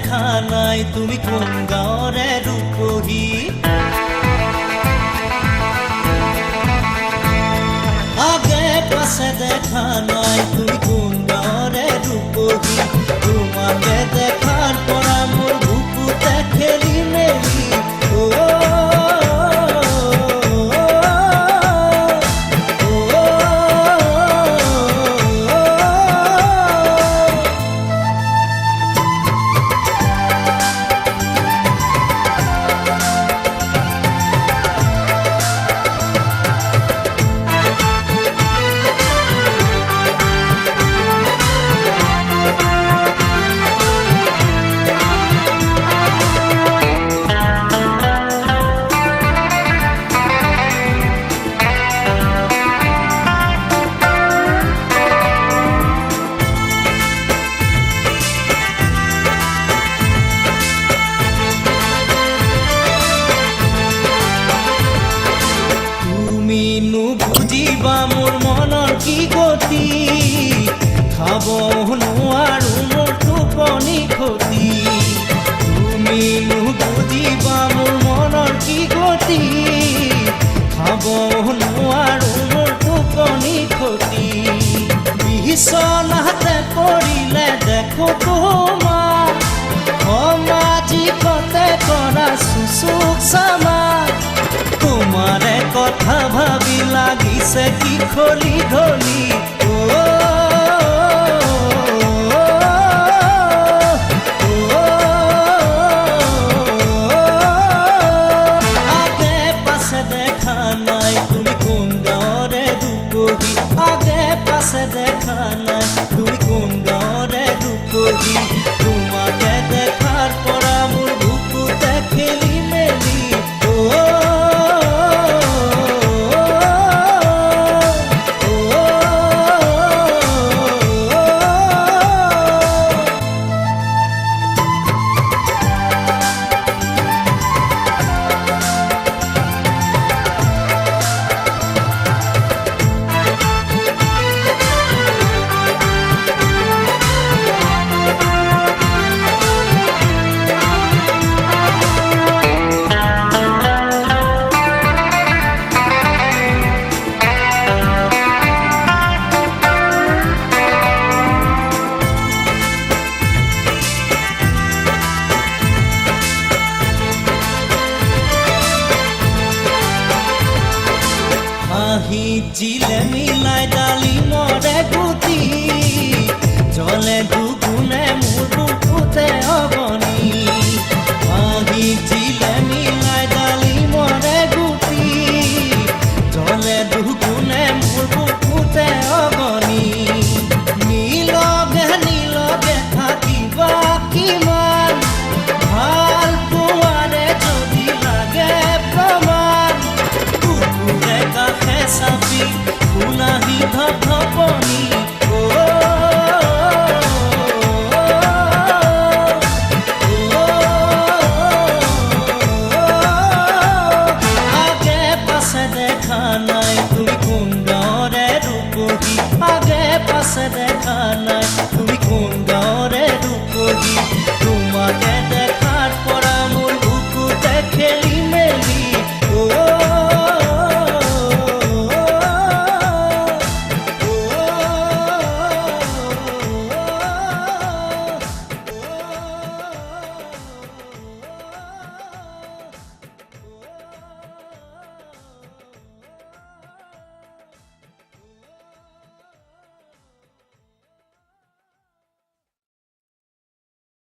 দেখা নাই তুমি কোন গাঁৱৰে ৰূপহী আগে পাছে দেখা নাই তুমি কোন গাঁৱৰে ৰূপহী তোমাকে দেখাৰ পৰা মোৰ বুকুতে খেলি মেলি বুজিবা মোৰ মনৰ কি গতি খাব নোৱাৰো মোৰ টোপনি ক্ষতি তুমি বুজিবা মোৰ মনৰ কি গতি খাব নোৱাৰো মোৰ টোপনি ক্ষতি বিছনাতে পৰিলে দেখো তোমাৰ সমাজিকতে কৰা চুচুক চামা তোমাৰে কথা ভাবি লাগিছে কি খলি ধলি আগে পাছে দেখা নাই তুমি কোন গাঁৱৰে ৰূপহী আগে পাছে দেখা নাই তুমি কোন গাঁৱৰে ৰূপহী তোমাকে দেখাৰ পৰা মোৰ বুকুতে খেলি মেলি জিলে মিলাই ডালিমৰে গুটি জলে দুগুণে মোৰ বুকুতে অগনি জিলে মিলাই ডালিমৰে গুটি জলে দুগুণে মোৰ বুকুতে অগনি নীলগে থাকিবা কিমান ভাল পোৱাৰে যদি লাগে প্ৰমাণ কুকুৰে কাষে চাপি শুনাহি ধপধপনি আগে পাছে দেখা নাই তুমি কোন গাঁৱৰে ৰূপহী আগে পাছে দেখা নাই